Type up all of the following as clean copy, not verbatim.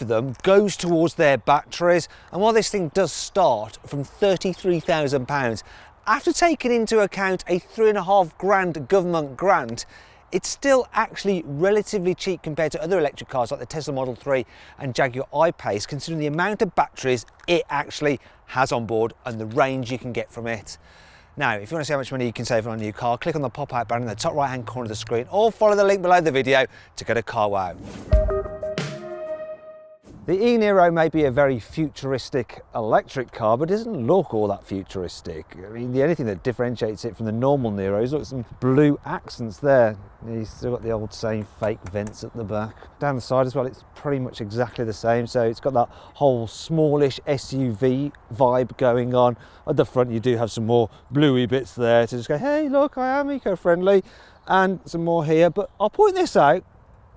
of them goes towards their batteries. And while this thing does start from £33,000, after taking into account a £3,500 government grant, it's still actually relatively cheap compared to other electric cars like the Tesla Model 3 and Jaguar I-Pace, considering the amount of batteries it actually has on board and the range you can get from it. Now, if you want to see how much money you can save on a new car, click on the pop-out banner in the top right-hand corner of the screen, or follow the link below the video to go to carwow. The e-Niro may be a very futuristic electric car, but it doesn't look all that futuristic. I mean, the only thing that differentiates it from the normal Niros, look, some blue accents there. You've still got the old same fake vents at the back. Down the side as well, it's pretty much exactly the same. So it's got that whole smallish SUV vibe going on. At the front, you do have some more bluey bits there to just go, hey, look, I am eco-friendly. And some more here, but I'll point this out.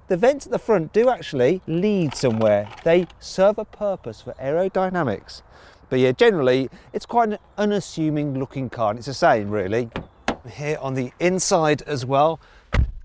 The vents at the front do actually lead somewhere. They serve a purpose for aerodynamics. But yeah, generally, it's quite an unassuming looking car, and it's the same really. Here on the inside as well,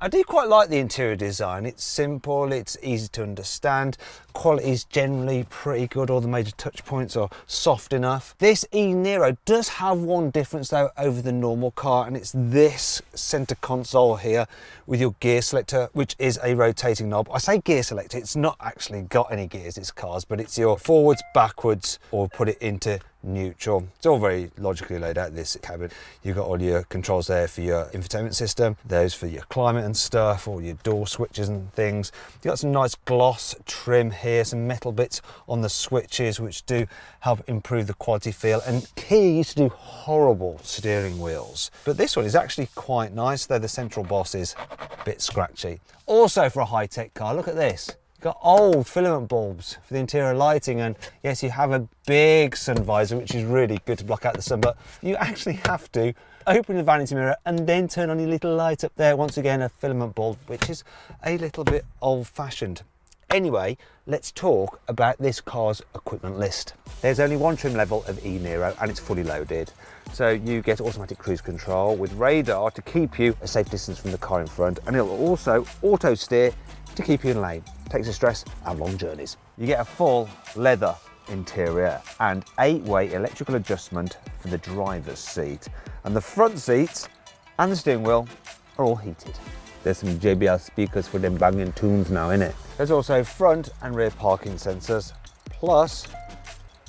I do quite like the interior design. It's simple, it's easy to understand. Quality is generally pretty good. All the major touch points are soft enough. This e-Niro does have one difference though over the normal car, and it's this center console here with your gear selector, which is a rotating knob. I say gear selector, it's not actually got any gears, this car's, but it's your forwards, backwards, or put it into neutral. It's all very logically laid out, this cabin. You've got all your controls there for your infotainment system, those for your climate and stuff, all your door switches and things. You've got some nice gloss trim here, some metal bits on the switches which do help improve the quality feel. And Kia used to do horrible steering wheels, but this one is actually quite nice, though the central boss is a bit scratchy. Also for a high-tech car, look at this. Got old filament bulbs for the interior lighting, and yes, you have a big sun visor, which is really good to block out the sun, but you actually have to open the vanity mirror and then turn on your little light up there. Once again, a filament bulb, which is a little bit old-fashioned. Anyway, let's talk about this car's equipment list. There's only one trim level of e-Niro, and it's fully loaded. So you get automatic cruise control with radar to keep you a safe distance from the car in front, and it'll also auto steer to keep you in lane. Takes the stress out of long journeys. You get a full leather interior and 8-way electrical adjustment for the driver's seat. And the front seats and the steering wheel are all heated. There's some JBL speakers for them banging tunes now, innit? There's also front and rear parking sensors, plus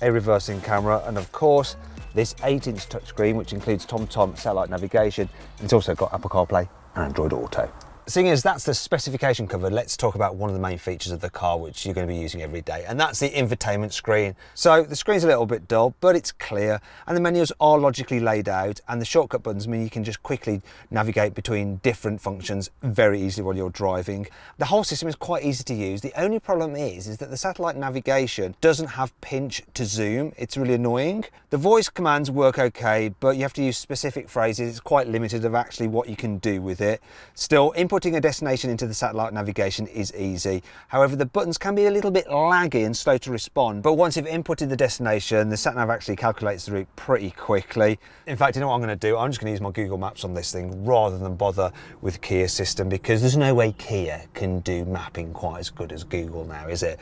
a reversing camera, and of course, this 8-inch touchscreen, which includes TomTom satellite navigation. It's also got Apple CarPlay and Android Auto. Seeing as that's the specification covered, let's talk about one of the main features of the car which you're going to be using every day, and that's the infotainment screen. So the screen's a little bit dull, but it's clear, and the menus are logically laid out, and the shortcut buttons mean you can just quickly navigate between different functions very easily while you're driving. The whole system is quite easy to use. The only problem is that the satellite navigation doesn't have pinch to zoom. It's really annoying. The voice commands work okay, but you have to use specific phrases. It's quite limited of actually what you can do with it. Still, inputting a destination into the satellite navigation is easy. However, the buttons can be a little bit laggy and slow to respond, but once you've inputted the destination, the sat nav actually calculates the route pretty quickly. In fact, you know what I'm going to do? I'm just going to use my Google Maps on this thing rather than bother with Kia's system, because there's no way Kia can do mapping quite as good as Google now, is it?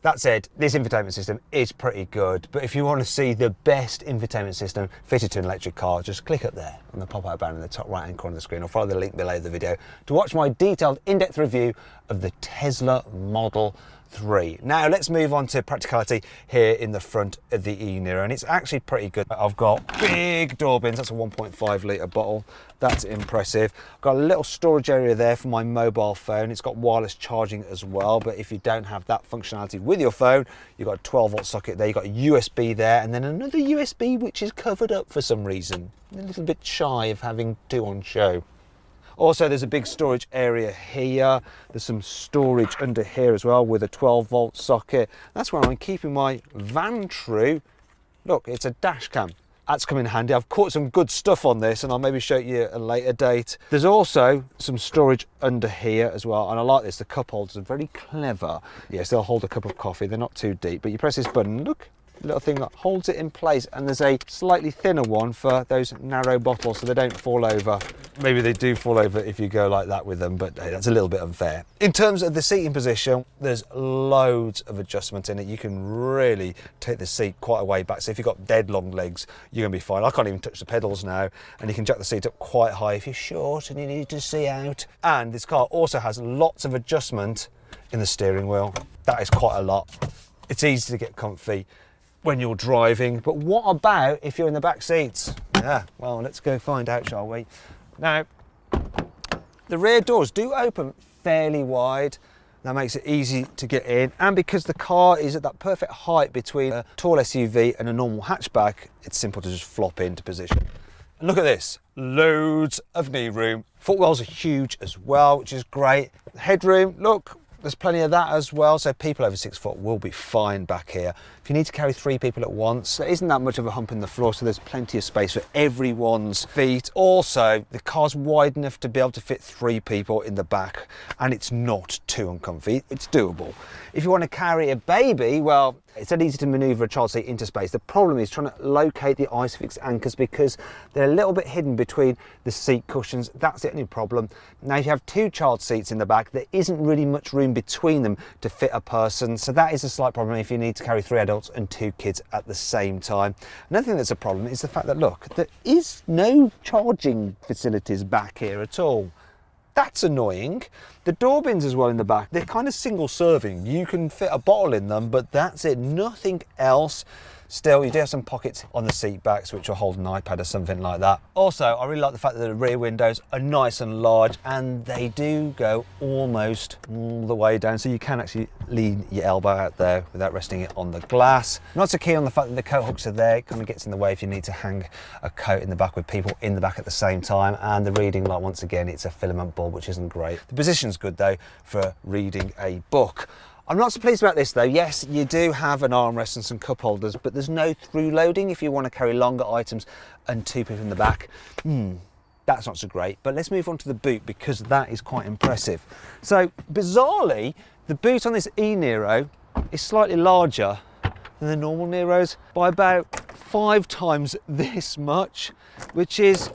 That said, this infotainment system is pretty good, but if you want to see the best infotainment system fitted to an electric car, just click up there on the pop-out banner in the top right-hand corner of the screen, or follow the link below the video to watch my detailed in-depth review of the Tesla Model 3. Now let's move on to practicality here in the front of the e-Niro, and it's actually pretty good. I've got big door bins, that's a 1.5 litre bottle, that's impressive. I've got a little storage area there for my mobile phone. It's got wireless charging as well, but if you don't have that functionality with your phone, you've got a 12-volt socket there, you've got a USB there, and then another USB which is covered up for some reason. I'm a little bit shy of having two on show. Also, there's a big storage area here. There's some storage under here as well with a 12-volt socket. That's where I'm keeping my van true. Look, it's a dash cam. That's come in handy. I've caught some good stuff on this, and I'll maybe show you at a later date. There's also some storage under here as well, and I like this. The cup holders are very clever. Yes, they'll hold a cup of coffee. They're not too deep, but you press this button, look, little thing that holds it in place, and there's a slightly thinner one for those narrow bottles so they don't fall over. Maybe they do fall over if you go like that with them, but hey, that's a little bit unfair. In terms of the seating position, there's loads of adjustment in it. You can really take the seat quite a way back. So if you've got dead long legs, you're gonna be fine. I can't even touch the pedals now, and you can jack the seat up quite high if you're short and you need to see out. And this car also has lots of adjustment in the steering wheel. That is quite a lot. It's easy to get comfy when you're driving, but what about if you're in the back seats? Yeah, well, let's go find out, shall we? Now, the rear doors do open fairly wide. That makes it easy to get in, and because the car is at that perfect height between a tall SUV and a normal hatchback, it's simple to just flop into position. And look at this, loads of knee room. Footwells are huge as well, which is great. Headroom, look, there's plenty of that as well, so people over 6 foot will be fine back here. If you need to carry 3 people at once, there isn't that much of a hump in the floor, so there's plenty of space for everyone's feet. Also, the car's wide enough to be able to fit 3 people in the back, and it's not too uncomfy. It's doable. If you want to carry a baby, well, it's dead easy to manoeuvre a child seat into space. The problem is trying to locate the ISOFIX anchors because they're a little bit hidden between the seat cushions. That's the only problem. Now, if you have 2 child seats in the back, there isn't really much room between them to fit a person. So that is a slight problem if you need to carry 3 adults and 2 kids at the same time. Another thing that's a problem is the fact that, look, there is no charging facilities back here at all. That's annoying. The door bins as well in the back, they're kind of single serving. You can fit a bottle in them, but that's it, nothing else. Still, you do have some pockets on the seat backs which will hold an iPad or something like that. Also, I really like the fact that the rear windows are nice and large, and they do go almost all the way down, so you can actually lean your elbow out there without resting it on the glass. Not so keen on the fact that the coat hooks are there. It kind of gets in the way if you need to hang a coat in the back with people in the back at the same time. And the reading light, once again, it's a filament bulb, which isn't great. The position's good though for reading a book. I'm not so pleased about this though. Yes, you do have an armrest and some cup holders, but there's no through loading if you want to carry longer items and 2 people in the back. That's not so great, but let's move on to the boot because that is quite impressive. So bizarrely, the boot on this e-Niro is slightly larger than the normal Niros by about 5 times this much, which is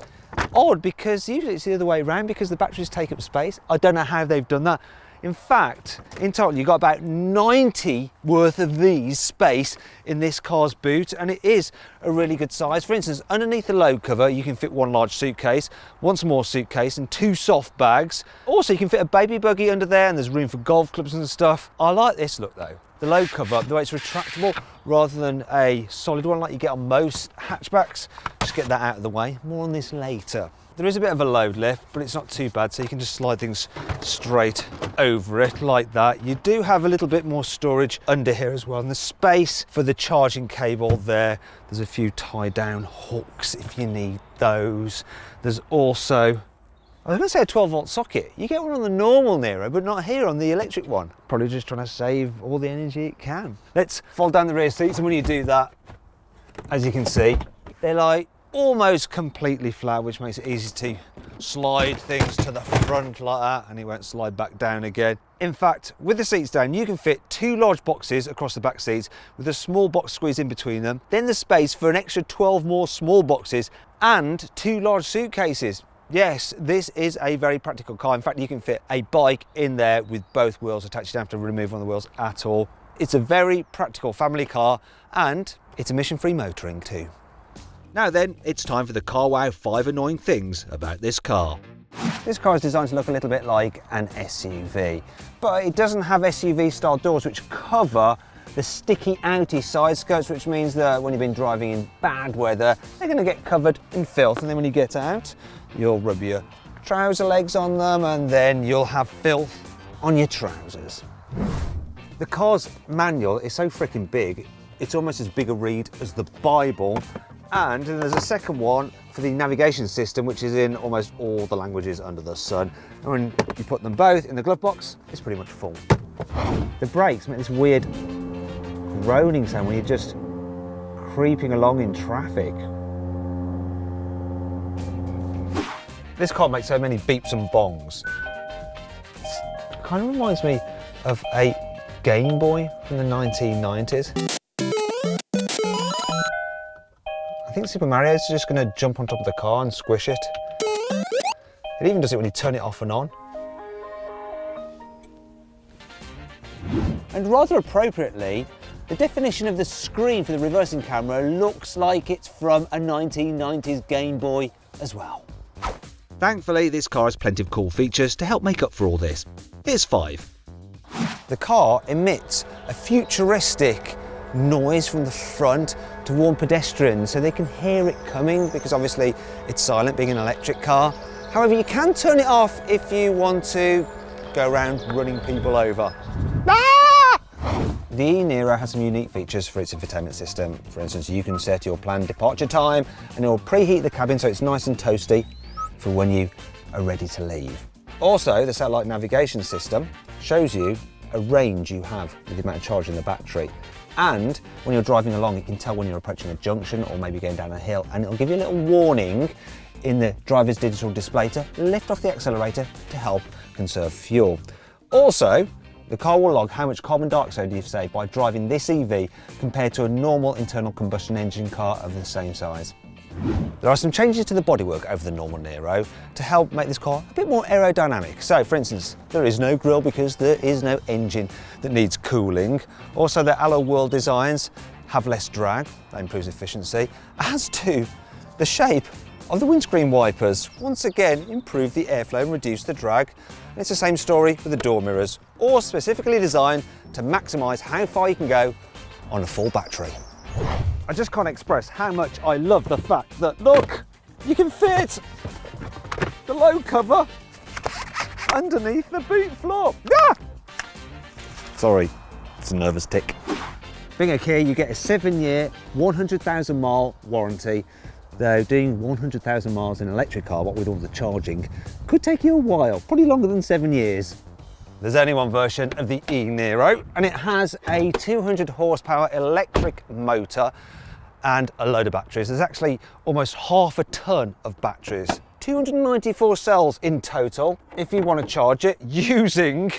odd because usually it's the other way around because the batteries take up space. I don't know how they've done that. In fact, in total, you've got about 90 worth of these space in this car's boot, and it is a really good size. For instance, underneath the load cover, you can fit 1 large suitcase, 1 small suitcase, and 2 soft bags. Also, you can fit a baby buggy under there, and there's room for golf clubs and stuff. I like this look though. The load cover, the way it's retractable rather than a solid one like you get on most hatchbacks. Just get that out of the way. More on this later. There is a bit of a load lift, but it's not too bad, so you can just slide things straight over it like that. You do have a little bit more storage under here as well, and the space for the charging cable there. There's a few tie-down hooks if you need those. There's also, I was going to say a 12-volt socket. You get one on the normal Niro, but not here on the electric one. Probably just trying to save all the energy it can. Let's fold down the rear seats, and when you do that, as you can see, they're like almost completely flat, which makes it easy to slide things to the front like that, and it won't slide back down again. In fact, with the seats down, you can fit 2 large boxes across the back seats with a small box squeeze in between them, then the space for an extra 12 more small boxes and 2 large suitcases. Yes, this is a very practical car. In fact, you can fit a bike in there with both wheels attached. You don't have to remove one of the wheels at all. It's a very practical family car, and it's emission-free motoring too. Now then, it's time for the CarWow 5 annoying things about this car. This car is designed to look a little bit like an SUV, but it doesn't have SUV style doors which cover the sticky outy side skirts, which means that when you've been driving in bad weather, they're going to get covered in filth, and then when you get out, you'll rub your trouser legs on them, and then you'll have filth on your trousers. The car's manual is so freaking big, it's almost as big a read as the Bible. And there's a second one for the navigation system, which is in almost all the languages under the sun. And when you put them both in the glove box, it's pretty much full. The brakes make this weird groaning sound when you're just creeping along in traffic. This car makes so many beeps and bongs. It kind of reminds me of a Game Boy from the 1990s. think Super Mario's just going to jump on top of the car and squish it. It even does it when you turn it off and on. And rather appropriately, the definition of the screen for the reversing camera looks like it's from a 1990s Game Boy as well. Thankfully, this car has plenty of cool features to help make up for all this. Here's 5. The car emits a futuristic noise from the front to warn pedestrians so they can hear it coming, because obviously it's silent being an electric car. However, you can turn it off if you want to go around running people over. The e-Niro has some unique features for its infotainment system. For instance, you can set your planned departure time and it will preheat the cabin so it's nice and toasty for when you are ready to leave. Also, the satellite navigation system shows you a range you have with the amount of charge in the battery. And when you're driving along, it can tell when you're approaching a junction or maybe going down a hill, and it'll give you a little warning in the driver's digital display to lift off the accelerator to help conserve fuel. Also, the car will log how much carbon dioxide you've saved by driving this EV compared to a normal internal combustion engine car of the same size. There are some changes to the bodywork over the normal Niro to help make this car a bit more aerodynamic. So, for instance, there is no grille because there is no engine that needs cooling. Also, the alloy wheel designs have less drag, that improves efficiency, as do the shape of the windscreen wipers. Once again, improve the airflow and reduce the drag. And it's the same story with the door mirrors, all specifically designed to maximise how far you can go on a full battery. I just can't express how much I love the fact that, look, you can fit the load cover underneath the boot floor. Ah! Sorry, it's a nervous tick. Being a Kia, you get a 7-year, 100,000 mile warranty. Though doing 100,000 miles in an electric car, what with all the charging, could take you a while, probably longer than 7 years. There's only one version of the e-Niro, and it has a 200 horsepower electric motor and a load of batteries. There's actually almost half a ton of batteries. 294 cells in total if you want to charge it using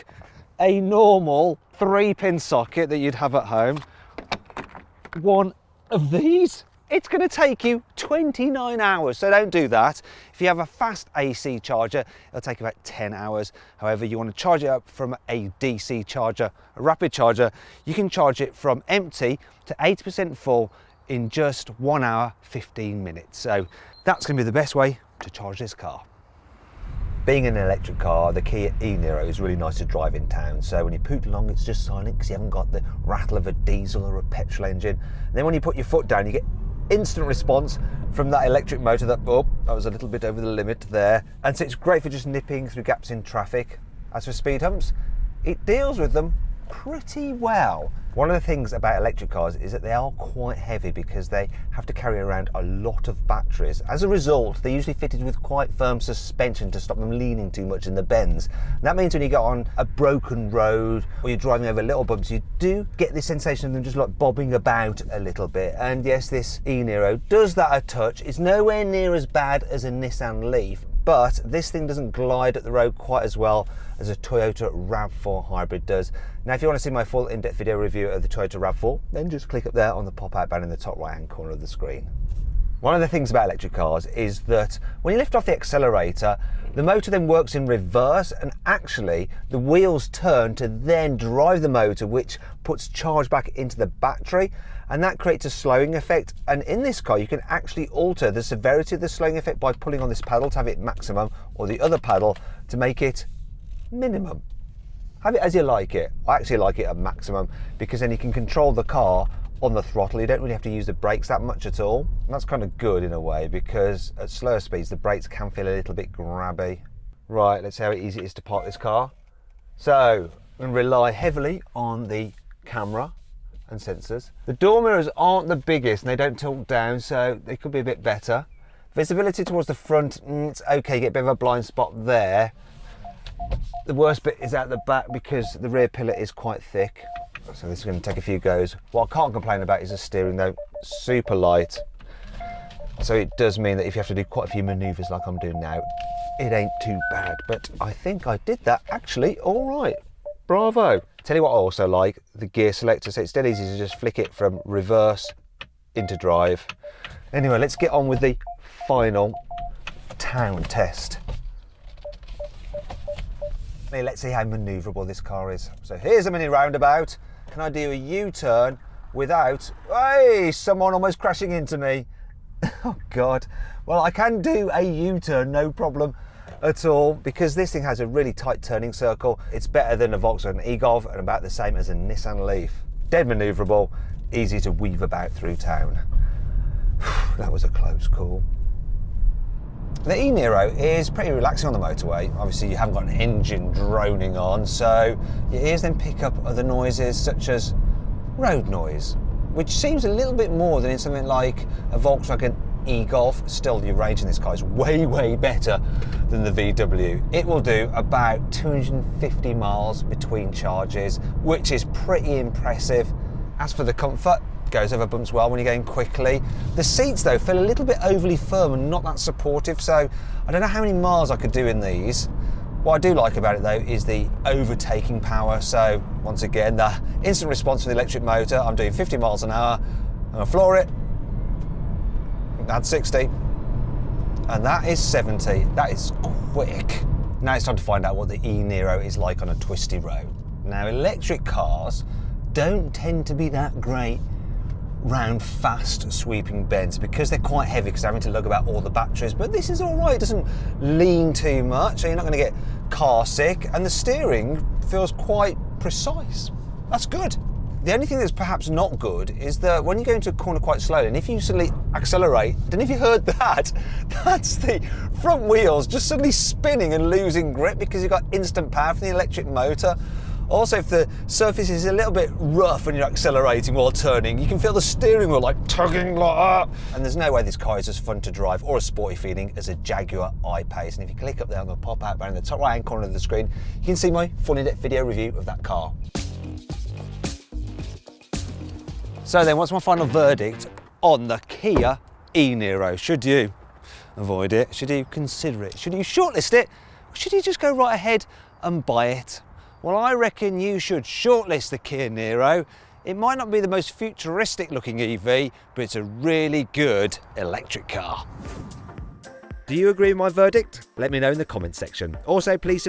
a normal 3-pin socket that you'd have at home. One of these. It's going to take you 29 hours, so don't do that. If you have a fast AC charger, it'll take about 10 hours. However, you want to charge it up from a DC charger, a rapid charger, you can charge it from empty to 80% full in just 1 hour, 15 minutes. So that's going to be the best way to charge this car. Being an electric car, the Kia e-Niro is really nice to drive in town. So when you poot along, it's just silent because you haven't got the rattle of a diesel or a petrol engine. And then when you put your foot down, you get instant response from that electric motor that, oh, that was a little bit over the limit there. And so it's great for just nipping through gaps in traffic. As for speed humps, it deals with them pretty well. One of the things about electric cars is that they are quite heavy because they have to carry around a lot of batteries. As a result, they're usually fitted with quite firm suspension to stop them leaning too much in the bends. And that means when you go on a broken road or you're driving over little bumps, you do get this sensation of them just like bobbing about a little bit. And yes, this e-Niro does that a touch. It's nowhere near as bad as a Nissan Leaf, but this thing doesn't glide at the road quite as well as a Toyota RAV4 hybrid does. Now, if you want to see my full in-depth video review of the Toyota RAV4, then just click up there on the pop-out button in the top right-hand corner of the screen. One of the things about electric cars is that when you lift off the accelerator, the motor then works in reverse, and actually the wheels turn to then drive the motor, which puts charge back into the battery, and that creates a slowing effect. And in this car, you can actually alter the severity of the slowing effect by pulling on this pedal to have it maximum, or the other pedal to make it minimum. Have it as you like it. I actually like it at maximum because then you can control the car on the throttle. You don't really have to use the brakes that much at all. And that's kind of good in a way because at slower speeds the brakes can feel a little bit grabby. Right, let's see how easy it is to park this car. So I'm going to rely heavily on the camera and sensors. The door mirrors aren't the biggest and they don't tilt down, so they could be a bit better. Visibility towards the front, it's okay, you get a bit of a blind spot there. The worst bit is at the back because the rear pillar is quite thick. So this is going to take a few goes. What I can't complain about is the steering though, super light. So it does mean that if you have to do quite a few manoeuvres like I'm doing now, it ain't too bad. But I think I did that actually all right. Bravo. Tell you what I also like, the gear selector. So it's dead easy to just flick it from reverse into drive. Anyway, let's get on with the final town test. Let's see how manoeuvrable this car is. So here's a mini roundabout. Can I do a U-turn without, hey, someone almost crashing into me? Oh God. Well, I can do a U-turn, no problem at all, because this thing has a really tight turning circle. It's better than a Volkswagen e-Golf and about the same as a Nissan Leaf. Dead manoeuvrable, easy to weave about through town. That was a close call. The e-Niro is pretty relaxing on the motorway. Obviously you haven't got an engine droning on, so your ears then pick up other noises such as road noise, which seems a little bit more than in something like a Volkswagen e-Golf. Still, the range in this car is way, way better than the VW. It will do about 250 miles between charges, which is pretty impressive. As for the comfort, goes over bumps well when you're going quickly. The seats though feel a little bit overly firm and not that supportive, so I don't know how many miles I could do in these. What I do like about it though is the overtaking power. So once again, the instant response for the electric motor. I'm doing 50 miles an hour, I'm gonna floor it, add 60, and that is 70. That is quick. Now it's time to find out what the e-Niro is like on a twisty road. Now electric cars don't tend to be that great round fast sweeping bends because they're quite heavy because they're having to lug about all the batteries, but this is all right. It doesn't lean too much, so you're not going to get car sick, and the steering feels quite precise. That's good. The only thing that's perhaps not good is that when you go into a corner quite slowly, and if you suddenly accelerate, I don't know if you heard that, that's the front wheels just suddenly spinning and losing grip because you've got instant power from the electric motor. Also, if the surface is a little bit rough and you're accelerating while turning, you can feel the steering wheel like tugging like that. And there's no way this car is as fun to drive or as sporty feeling as a Jaguar I-Pace. And if you click up there on the pop-out bar in the top right-hand corner of the screen, you can see my full in-depth video review of that car. So then, what's my final verdict on the Kia e-Niro? Should you avoid it? Should you consider it? Should you shortlist it? Or should you just go right ahead and buy it? Well, I reckon you should shortlist the Kia Niro. It might not be the most futuristic looking EV, but it's a really good electric car. Do you agree with my verdict? Let me know in the comments section. Also, please